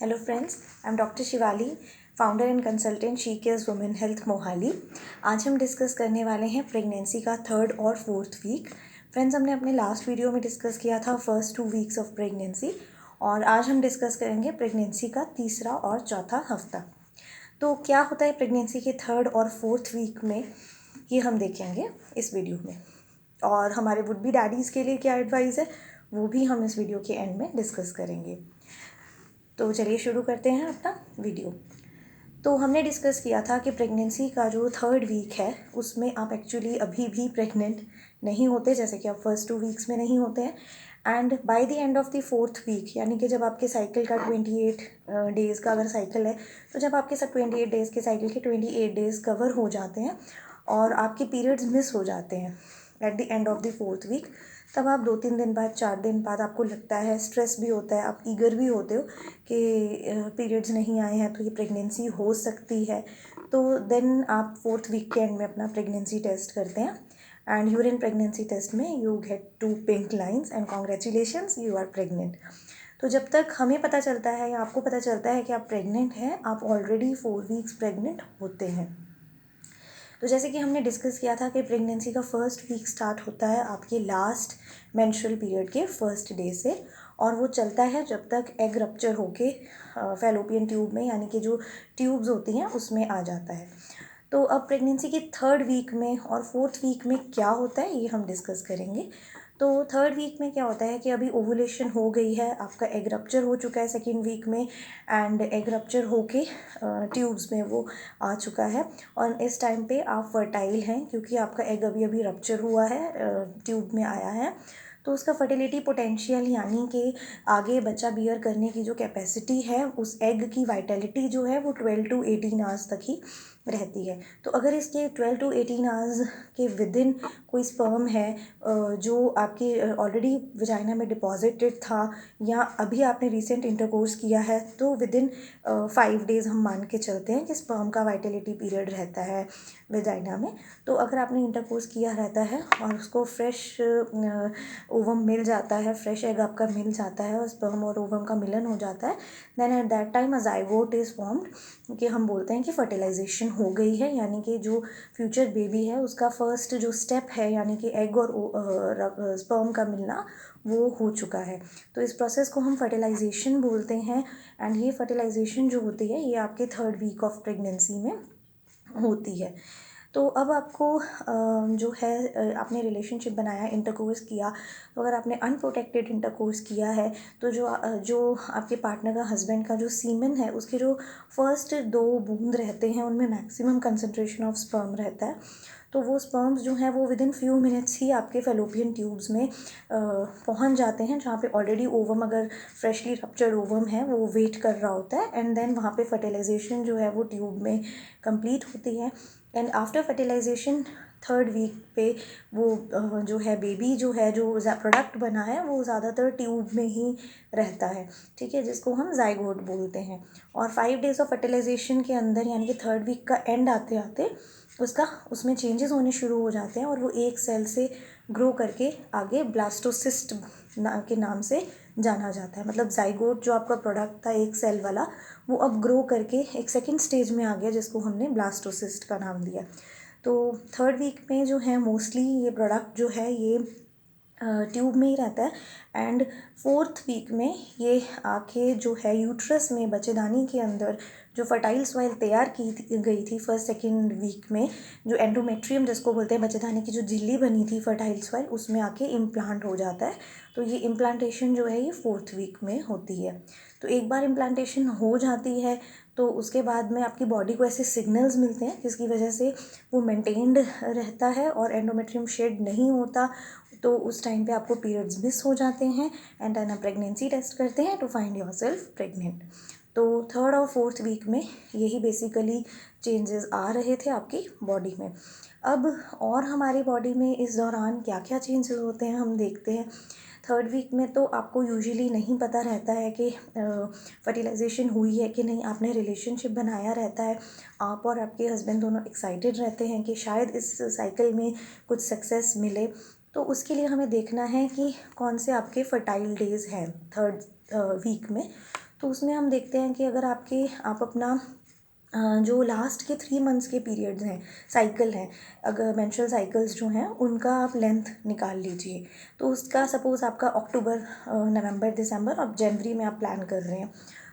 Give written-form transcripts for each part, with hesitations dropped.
Hello friends, I'm Dr. Shivali, founder and consultant she cares women health Mohali. आज हम discuss करने वाले हैं प्रेगनेंसी का 3rd और 4th वीक। फ्रेंड्स, हमने अपने लास्ट वीडियो में डिस्कस किया था फर्स्ट 2 वीक्स ऑफ प्रेगनेंसी और आज हम डिस्कस करेंगे प्रेगनेंसी का 3रा और 4था हफ्ता। तो क्या होता है प्रेगनेंसी के 3rd और 4th वीक में, ये हम देखेंगे इस वीडियो में। और हमारे वुड बी डैडीज़ के लिए क्या एडवाइस है वो भी हम इस वीडियो के एंड में डिस्कस करेंगे। तो चलिए शुरू करते हैं अपना वीडियो। तो हमने डिस्कस किया था कि प्रेगनेंसी का जो 3rd वीक है उसमें आप एक्चुअली अभी भी प्रेग्नेंट नहीं होते, जैसे कि आप फर्स्ट 2 वीक्स में नहीं होते हैं। And by the end of the 4th week, यानी कि जब आपके साइकिल का 28 डेज़ का अगर साइकिल है तो जब आपके सब 28 डेज़ के साइकिल के 28 डेज़ कवर हो जाते हैं और आपके पीरियड्स मिस हो जाते हैं at the end of the 4th week, तब आप 2-3 दिन बाद 4 दिन बाद आपको लगता है, स्ट्रेस भी होता है, आप ईगर भी होते हो कि पीरियड्स नहीं आए हैं तो ये प्रेगनेंसी हो सकती है। तो देन आप 4th वीक के एंड में अपना प्रेगनेंसी टेस्ट करते हैं एंड यूरिन प्रेगनेंसी टेस्ट में you get 2 pink lines and congratulations, you are pregnant. तो जब तक हमें पता चलता है या आपको पता चलता है कि आप प्रेग्नेंट हैं, आप ऑलरेडी 4 वीक्स प्रेग्नेंट होते हैं। तो जैसे कि हमने डिस्कस किया था कि प्रेगनेंसी का फर्स्ट वीक स्टार्ट होता है आपके लास्ट मेंस्ट्रुअल पीरियड के फर्स्ट डे से और वो चलता है जब तक एग रप्चर होके फैलोपियन ट्यूब में, यानी कि जो ट्यूब्स होती हैं उसमें आ जाता है। तो अब प्रेगनेंसी के 3rd वीक में और 4th वीक में क्या होता है ये हम डिस्कस करेंगे। तो 3rd वीक में क्या होता है कि अभी ओवुलेशन हो गई है, आपका एग रप्चर हो चुका है 2nd वीक में एंड एग रप्चर होके ट्यूब्स में वो आ चुका है और इस टाइम पे आप फर्टाइल हैं क्योंकि आपका एग अभी अभी रप्चर हुआ है, ट्यूब में आया है। तो उसका फर्टिलिटी पोटेंशियल, यानी कि आगे बच्चा बियर करने की जो कैपेसिटी है, उस एग की वाइटलिटी जो है वो 12 to 18 आवर्स तक ही रहती है। तो अगर इसके 12 to 18 आवर्स के विदिन कोई स्पर्म है जो आपके ऑलरेडी वजाइना में डिपॉजिटेड था या अभी आपने रिसेंट इंटरकोर्स किया है, तो विदिन 5 डेज़ हम मान के चलते हैं कि स्पर्म का वाइटलिटी पीरियड रहता है वजाइना में। तो अगर आपने इंटरकोर्स किया रहता है और उसको फ्रेश ओवम मिल जाता है, फ्रेश एग आपका मिल जाता है और स्पर्म और ओवम का मिलन हो जाता है, then at that time a zygote is formed, कि हम बोलते हैं कि फर्टिलाइजेशन हो गई है, यानी कि जो फ्यूचर बेबी है उसका फर्स्ट जो स्टेप है, यानी कि एग और स्पर्म का मिलना, वो हो चुका है। तो इस प्रोसेस को हम फर्टिलाइजेशन बोलते हैं एंड ये फर्टिलाइजेशन जो होती है ये आपके 3rd वीक ऑफ प्रेगनेंसी में होती है। तो अब आपको जो है आपने रिलेशनशिप बनाया, इंटरकोर्स किया, तो अगर आपने अनप्रोटेक्टेड इंटरकोर्स किया है तो जो आपके पार्टनर का, हस्बैंड का जो सीमन है, उसके जो फर्स्ट 2 बूंद रहते हैं उनमें मैक्सिमम कंसंट्रेशन ऑफ स्पर्म रहता है। तो वो स्पर्म्स जो हैं वो विदिन फ्यू मिनट्स ही आपके फैलोपियन ट्यूब्स में पहुंच जाते हैं, जहाँ पे ऑलरेडी ओवम, अगर फ्रेशली रप्चर्ड ओवम है, वो वेट कर रहा होता है एंड देन वहाँ पे फर्टिलाइजेशन जो है वो ट्यूब में कंप्लीट होती है। And after fertilisation 3rd week पे वो जो है बेबी जो है, जो प्रोडक्ट बना है, वो ज़्यादातर ट्यूब में ही रहता है, ठीक है, जिसको हम ज़ाइगोट बोलते हैं। और 5 डेज़ ऑफ फर्टिलाइजेशन के अंदर, यानी कि 3rd वीक का एंड आते आते उसमें चेंजेस होने शुरू हो जाते हैं और वो एक सेल से ग्रो करके आगे ब्लास्टोसिस्ट के नाम से जाना जाता है। मतलब ज़ाइगोट जो आपका प्रोडक्ट था एक सेल वाला, वो अब ग्रो करके एक सेकंड स्टेज में आ गया जिसको हमने ब्लास्टोसिस्ट का नाम दिया। तो 3rd वीक में जो है मोस्टली ये प्रोडक्ट जो है ये ट्यूब में ही रहता है एंड 4th वीक में ये आके जो है यूट्रस में, बच्चेदानी के अंदर जो फर्टाइल सॉइल तैयार की गई थी फर्स्ट 2nd वीक में, जो एंडोमेट्रियम जिसको बोलते हैं, बच्चेदानी की जो झिल्ली बनी थी फर्टाइल सॉइल, उसमें आके इम्प्लांट हो जाता है। तो ये इम्प्लांटेशन जो है ये 4th वीक में होती है। तो एक बार इम्प्लांटेशन हो जाती है तो उसके बाद में आपकी बॉडी को ऐसे सिग्नल्स मिलते हैं जिसकी वजह से वो मेंटेन्ड रहता है और एंडोमेट्रियम शेड नहीं होता। तो उस टाइम पे आपको पीरियड्स मिस हो जाते हैं एंड देन आप प्रेगनेंसी टेस्ट करते हैं टू फाइंड योरसेल्फ प्रेग्नेंट। तो 3rd और 4th वीक में यही बेसिकली चेंजेस आ रहे थे आपकी बॉडी में। अब और हमारी बॉडी में इस दौरान क्या क्या चेंजेस होते हैं हम देखते हैं। 3rd वीक में तो आपको यूजुअली नहीं पता रहता है कि फर्टिलाइजेशन हुई है कि नहीं, आपने रिलेशनशिप बनाया रहता है, आप और आपके हस्बैंड दोनों एक्साइटेड रहते हैं कि शायद इस साइकिल में कुछ सक्सेस मिले। तो उसके लिए हमें देखना है कि कौन से आपके फर्टाइल डेज़ हैं 3rd वीक में। तो उसमें हम देखते हैं कि अगर आप अपना जो लास्ट के 3 मंथ्स के पीरियड्स हैं, साइकिल हैं, अगर मेंस्ट्रुअल साइकिल्स जो हैं उनका आप लेंथ निकाल लीजिए। तो उसका सपोज़ आपका अक्टूबर, नवंबर, दिसंबर और जनवरी में आप प्लान कर रहे हैं,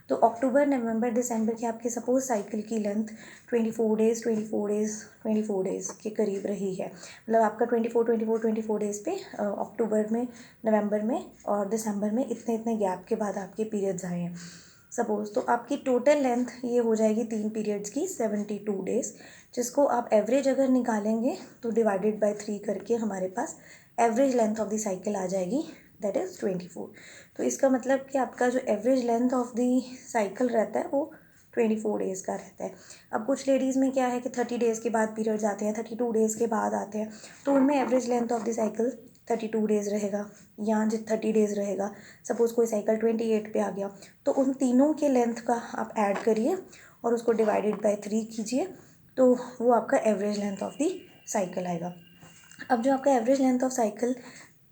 तो अक्टूबर, नवंबर, दिसंबर के आपके सपोज़ साइकिल की लेंथ 24 डेज़ के करीब रही है। मतलब आपका 24 डेज़ पे अक्टूबर में, नवंबर में और दिसंबर में इतने इतने गैप के बाद आपके पीरियड्स आए हैं सपोज़। तो आपकी टोटल लेंथ ये हो जाएगी 3 पीरियड्स की 72 डेज़, जिसको आप एवरेज अगर निकालेंगे तो डिवाइडेड बाय 3 करके हमारे पास average length of the cycle आ जाएगी, दैट इज़ 24। तो इसका मतलब कि आपका जो average length of the cycle रहता है वो 24 डेज़ का रहता है। अब कुछ लेडीज़ में क्या है कि 30 डेज़ के बाद पीरियड्स आते हैं, 32 डेज़ के बाद आते हैं, तो उनमें average length of the cycle 32 days रहेगा या 30 डेज़ रहेगा। सपोज़ कोई साइकिल 28 पे आ गया, तो उन तीनों के लेंथ का आप ऐड करिए और उसको डिवाइडेड बाय 3 कीजिए, तो वो आपका average length of the cycle आएगा। अब जो आपका एवरेज लेंथ ऑफ साइकिल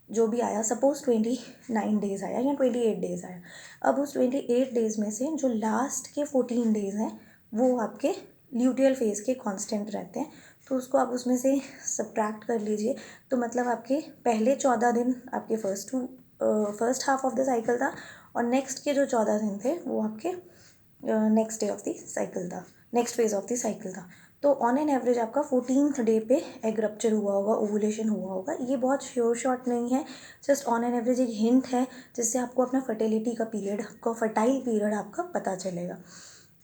जो भी आया, सपोज़ 29 डेज़ आया या 28 डेज़ आया, अब उस 28 डेज़ में से जो लास्ट के 14 डेज़ हैं वो आपके ल्यूटियल फेज़ के कांस्टेंट रहते हैं, तो उसको आप उसमें से सब्ट्रैक्ट कर लीजिए। तो मतलब आपके पहले 14 दिन आपके first half of the cycle था और नेक्स्ट के जो 14 दिन थे वो आपके next day of the cycle था, next phase of the cycle था। तो ऑन एन एवरेज आपका 14th डे पे एग रप्चर हुआ होगा, ओवुलेशन हुआ होगा। ये बहुत श्योर शॉट नहीं है, जस्ट ऑन एन एवरेज एक हिंट है जिससे आपको अपना फर्टिलिटी का पीरियड, आपका फर्टाइल पीरियड आपका पता चलेगा।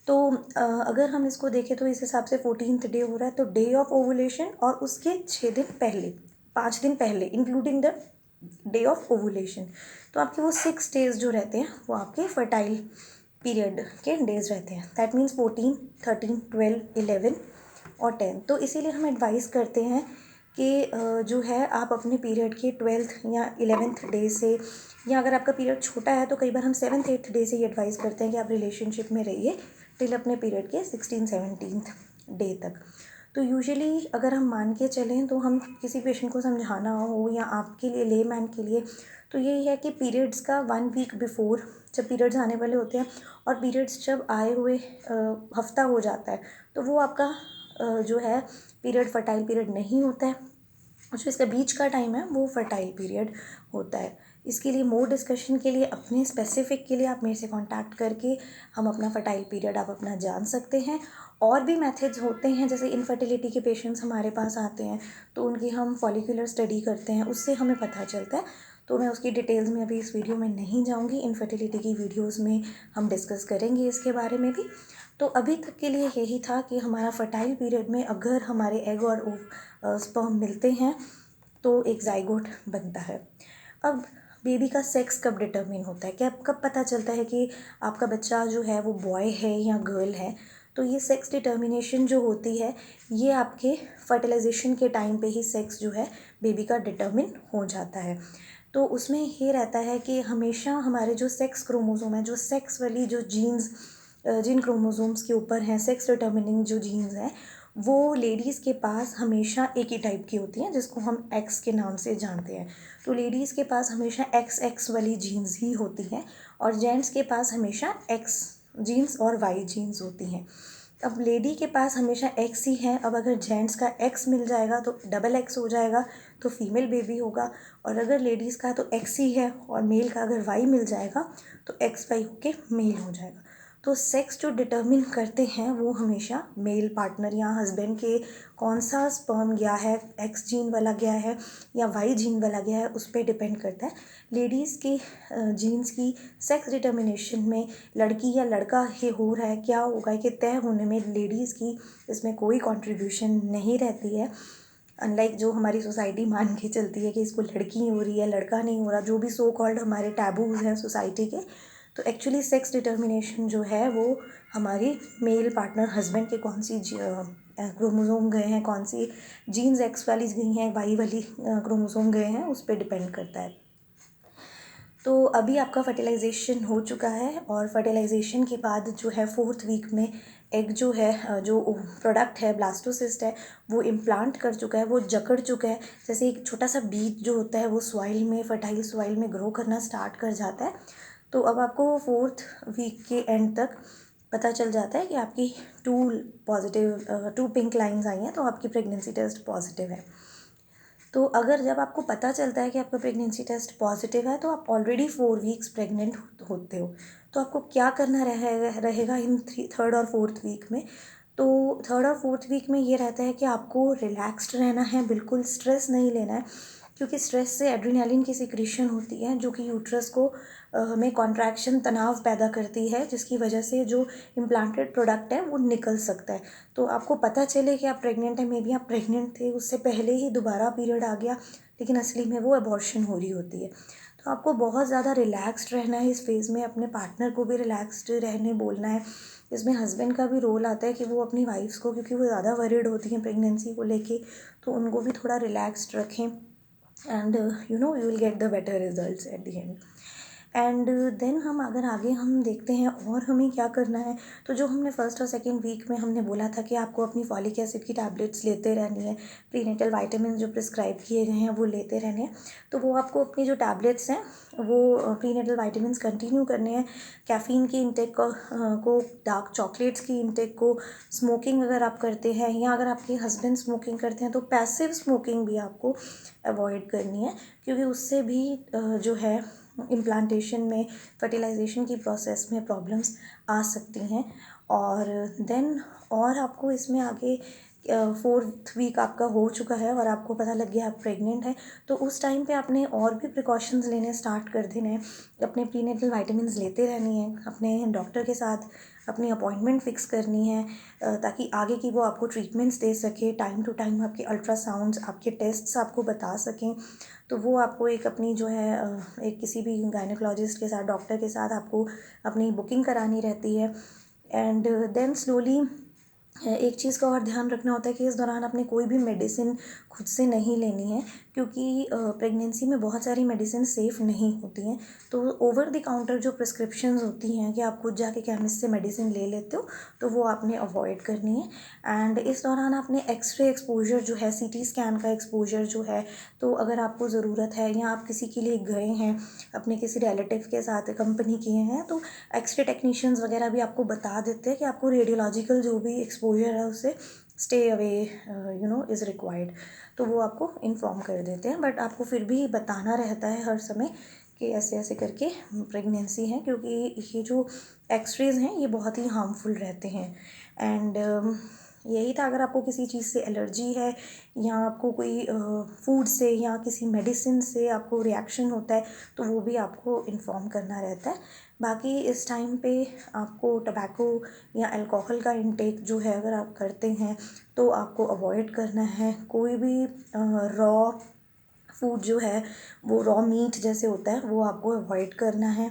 तो अगर हम इसको देखें तो इस हिसाब से 14th डे हो रहा है, तो डे ऑफ ओवुलेशन और उसके 6 दिन पहले, 5 दिन पहले including the day of ovulation, तो आपके वो 6 डेज़ जो रहते हैं वो आपके फर्टाइल पीरियड के डेज़ रहते हैं। दैट मीन्स 14, 13, 12, 11 और 10। तो इसीलिए हम एडवाइस करते हैं कि जो है आप अपने पीरियड के 12th या 11th डे से, या अगर आपका पीरियड छोटा है तो कई बार हम 7th 8th डे से ही एडवाइस करते हैं कि आप रिलेशनशिप में रहिए टिल अपने पीरियड के 16 17th डे तक। तो यूजुअली अगर हम मान के चलें तो हम किसी पेशेंट को समझाना हो या आपके लिए, लेमैन के लिए, तो यही है कि पीरियड्स का 1 वीक बिफोर जब पीरियड्स आने वाले होते हैं और पीरियड्स जब आए हुए हफ्ता हो जाता है, तो वो आपका जो है पीरियड फर्टाइल पीरियड नहीं होता है, जो इसका बीच का टाइम है वो फर्टाइल पीरियड होता है। इसके लिए मोर डिस्कशन के लिए, अपने स्पेसिफिक के लिए आप मेरे से कांटेक्ट करके हम अपना फर्टाइल पीरियड आप अपना जान सकते हैं। और भी मेथड्स होते हैं, जैसे इनफर्टिलिटी के पेशेंट्स हमारे पास आते हैं तो उनकी हम फॉलिकुलर स्टडी करते हैं, उससे हमें पता चलता है। तो मैं उसकी डिटेल्स में अभी इस वीडियो में नहीं जाऊँगी, इनफर्टिलिटी की वीडियोज़ में हम डिस्कस करेंगे इसके बारे में भी। तो अभी तक के लिए यही था कि हमारा फर्टाइल पीरियड में अगर हमारे एग और स्पर्म मिलते हैं तो एक जाइगोट बनता है। अब बेबी का सेक्स कब डिटरमिन होता है, क्या कब पता चलता है कि आपका बच्चा जो है वो बॉय है या गर्ल है? तो ये सेक्स डिटर्मिनेशन जो होती है ये आपके फर्टिलाइजेशन के टाइम पे ही सेक्स जो है बेबी का डिटर्मिन हो जाता है। तो उसमें ये रहता है कि हमेशा हमारे जो सेक्स क्रोमोसोम है, जो सेक्स वाली जो जीन्स जिन क्रोमोसोम्स के ऊपर हैं सेक्स डिटर्मिनिंग जो जीन्स हैं, वो लेडीज़ के पास हमेशा एक ही टाइप की होती हैं जिसको हम एक्स के नाम से जानते हैं। तो लेडीज़ के पास हमेशा एक्स वाली जीन्स ही होती हैं और जेंट्स के पास हमेशा एक्स जीन्स और वाई जीन्स होती हैं। अब लेडी के पास हमेशा एक्स ही है, अब अगर जेंट्स का एक्स मिल जाएगा तो डबल एक्स हो जाएगा, तो फीमेल बेबी होगा। और अगर लेडीज़ का तो एक्स ही है और मेल का अगर वाई मिल जाएगा तो एक्स वाई होके मेल हो जाएगा। तो सेक्स जो डिटर्मिन करते हैं वो हमेशा मेल पार्टनर या हस्बैंड के कौन सा स्पर्म गया है, एक्स जीन वाला गया है या वाई जीन वाला गया है, उस पर डिपेंड करता है। लेडीज़ की जीन्स की सेक्स डिटर्मिनेशन में लड़की या लड़का ही हो रहा है, क्या होगा कि तय होने में लेडीज़ की इसमें कोई कंट्रीब्यूशन नहीं रहती है। अनलाइक जो हमारी सोसाइटी मान के चलती है कि इसको लड़की हो रही है, लड़का नहीं हो रहा, जो भी सो कॉल्ड हमारे टैबूज़ हैं सोसाइटी के, तो एक्चुअली सेक्स डिटर्मिनेशन जो है वो हमारी मेल पार्टनर हस्बैंड के कौन सी क्रोमोसोम गए हैं, कौन सी जीन्स एक्स वाली गई हैं, वाई वाली क्रोमोसोम गए हैं, उस पर डिपेंड करता है। तो अभी आपका फर्टिलाइजेशन हो चुका है और फर्टिलाइजेशन के बाद जो है 4th वीक में एग जो है, जो प्रोडक्ट है ब्लास्टोसिस्ट है, वो इम्प्लांट कर चुका है, वो जकड़ चुका है। जैसे एक छोटा सा बीज जो होता है वो सॉइल में, फर्टाइल सॉइल में ग्रो करना स्टार्ट कर जाता है, तो अब आपको 4th वीक के एंड तक पता चल जाता है कि आपकी 2 पिंक लाइंस आई हैं, तो आपकी प्रेगनेंसी टेस्ट पॉजिटिव है। तो अगर जब आपको पता चलता है कि आपका प्रेगनेंसी टेस्ट पॉजिटिव है तो आप ऑलरेडी 4 वीक्स प्रेग्नेंट होते हो, तो आपको क्या करना रहेगा इन 3rd और 4th वीक में। तो 3rd और 4th वीक में ये रहता है कि आपको रिलैक्स्ड रहना है, बिल्कुल स्ट्रेस नहीं लेना है, क्योंकि स्ट्रेस से एड्रेनालिन की सिक्रीशन होती है जो कि यूट्रस को में कॉन्ट्रैक्शन, तनाव पैदा करती है, जिसकी वजह से जो इम्प्लांटेड प्रोडक्ट है वो निकल सकता है। तो आपको पता चले कि आप प्रेग्नेंट हैं, मे बी आप प्रेग्नेंट थे, उससे पहले ही दोबारा पीरियड आ गया, लेकिन असली में वो अबॉर्शन हो रही होती है। तो आपको बहुत ज़्यादा रिलैक्स्ड रहना है इस फेज़ में, अपने पार्टनर को भी रिलैक्स्ड रहने बोलना है। इसमें हस्बैंड का भी रोल आता है कि वो अपनी वाइफ्स को, क्योंकि वो ज़्यादा वरीड होती हैं प्रेगनेंसी को लेके, तो उनको भी थोड़ा रिलैक्स्ड रखें, and you will get the better results at the end. And then हम अगर आगे हम देखते हैं और हमें क्या करना है, तो जो हमने 1st और 2nd वीक में हमने बोला था कि आपको अपनी फॉलिक एसिड की टैबलेट्स लेते रहनी है, प्रीनेटल वाइटामिन जो प्रिस्क्राइब किए गए हैं वो लेते रहने हैं। तो वो आपको अपनी जो टैबलेट्स हैं वो प्रीनेटल वाइटामिन कंटिन्यू करने हैं। कैफ़ीन की इंटेक को, डार्क चॉकलेट्स की इंटेक को, स्मोकिंग अगर आप करते हैं या अगर आपके हस्बैंड स्मोकिंग करते हैं तो पैसिव स्मोकिंग भी आपको अवॉइड करनी है, क्योंकि उससे भी जो है इम्प्लांटेशन में, फर्टिलाइजेशन की प्रोसेस में प्रॉब्लम्स आ सकती हैं। और देन और आपको इसमें आगे 4th वीक आपका हो चुका है और आपको पता लग गया आप प्रेग्नेंट हैं, तो उस टाइम पे आपने और भी प्रिकॉशंस लेने स्टार्ट कर देने हैं। अपने प्रीनेटल वाइटामिन लेते रहनी है, अपने डॉक्टर के साथ अपनी अपॉइंटमेंट फ़िक्स करनी है, ताकि आगे की वो आपको ट्रीटमेंट्स दे सके, टाइम टू टाइम आपके अल्ट्रासाउंड्स, आपके टेस्ट्स आपको बता सकें। तो वो आपको एक अपनी जो है एक किसी भी गायनेकोलॉजिस्ट के साथ, डॉक्टर के साथ आपको अपनी बुकिंग करानी रहती है। एंड देन स्लोली एक चीज़ का और ध्यान रखना होता है कि इस दौरान आपने कोई भी मेडिसिन खुद से नहीं लेनी है, क्योंकि प्रेगनेंसी में बहुत सारी मेडिसिन सेफ़ नहीं होती हैं। तो ओवर द काउंटर जो प्रिस्क्रिप्शंस होती हैं कि आप खुद जाके केमिस्ट से मेडिसिन ले लेते हो, तो वो आपने अवॉइड करनी है। एंड इस दौरान आपने एक्सरे एक्सपोजर जो है, सीटी स्कैन का एक्सपोजर जो है, तो अगर आपको ज़रूरत है या आप किसी के लिए गए हैं, अपने किसी रिलेटिव के साथ कंपनी किए हैं, तो एक्सरे टेक्नीशियंस वगैरह भी आपको बता देते हैं कि आपको रेडियोलॉजिकल जो भी एक्सपोजर है उससे स्टे अवे इज़ रिक्वायर्ड, तो वो आपको इन्फॉर्म कर देते हैं। बट आपको फिर भी बताना रहता है हर समय कि ऐसे ऐसे करके प्रेगनेंसी है, क्योंकि ये जो एक्सरेज हैं ये बहुत ही हार्मफुल रहते हैं। एंड यही था, अगर आपको किसी चीज़ से एलर्जी है या आपको कोई फूड से या किसी मेडिसिन से आपको रिएक्शन होता है, तो वो भी आपको इन्फॉर्म करना रहता है। बाकी इस टाइम पे आपको टबैको या अल्कोहल का इंटेक जो है अगर आप करते हैं तो आपको अवॉइड करना है। कोई भी रॉ फूड जो है, वो रॉ मीट जैसे होता है, वो आपको अवॉइड करना है।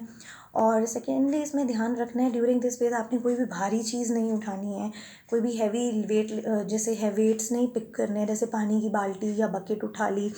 और सेकेंडली इसमें ध्यान रखना है, ड्यूरिंग दिस फेज आपने कोई भी भारी चीज़ नहीं उठानी है, कोई भी हैवी वेट जैसे है वेट्स नहीं पिक करने हैं, जैसे पानी की बाल्टी या बकेट उठा ली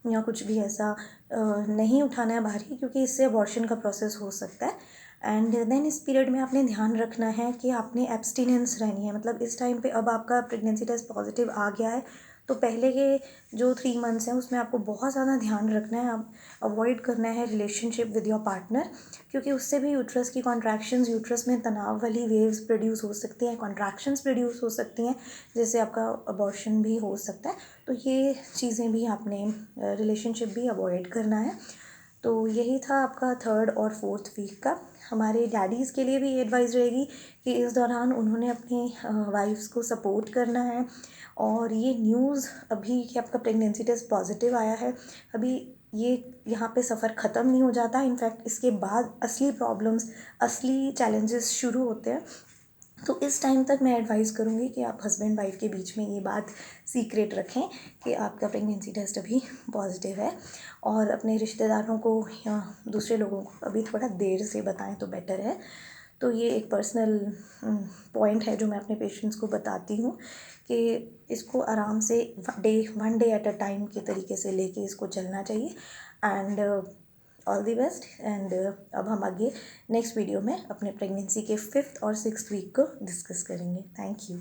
या कुछ भी ऐसा नहीं उठाना है भारी, क्योंकि इससे अबॉर्शन का प्रोसेस हो सकता है। एंड देन इस पीरियड में आपने ध्यान रखना है कि आपने एब्सटिनेंस रहनी है, मतलब इस टाइम पे अब आपका प्रेगनेंसी टेस्ट पॉजिटिव आ गया है, तो पहले के जो 3 मंथ्स हैं उसमें आपको बहुत ज़्यादा ध्यान रखना है, आप अवॉइड करना है रिलेशनशिप विद योर पार्टनर, क्योंकि उससे भी यूट्रस की कॉन्ट्रैक्शंस, यूट्रस में तनाव वाली वेव्स प्रोड्यूस हो सकती हैं, कॉन्ट्रैक्शंस प्रोड्यूस हो सकती हैं, जिससे आपका अबॉर्शन भी हो सकता है। तो ये चीज़ें भी आपने रिलेशनशिप भी अवॉइड करना है। तो यही था आपका 3rd और 4th वीक का। हमारे डैडीज़ के लिए भी ये एडवाइस रहेगी कि इस दौरान उन्होंने अपनी वाइफ्स को सपोर्ट करना है। और ये न्यूज़ अभी कि आपका प्रेगनेंसी टेस्ट पॉजिटिव आया है, अभी ये यहाँ पे सफ़र ख़त्म नहीं हो जाता, इनफैक्ट इसके बाद असली प्रॉब्लम्स, असली चैलेंजेस शुरू होते हैं। तो इस टाइम तक मैं एडवाइस करूँगी कि आप हस्बैंड वाइफ के बीच में ये बात सीक्रेट रखें कि आपका प्रेगनेंसी टेस्ट अभी पॉजिटिव है, और अपने रिश्तेदारों को या दूसरे लोगों को अभी थोड़ा देर से बताएं तो बेटर है। तो ये एक पर्सनल पॉइंट है जो मैं अपने पेशेंट्स को बताती हूँ कि इसको आराम से one day at a time के तरीके से लेके इसको चलना चाहिए। And all the best. And अब हम आगे नेक्स्ट वीडियो में अपने प्रेगनेंसी के 5th और 6th वीक को डिस्कस करेंगे। Thank you.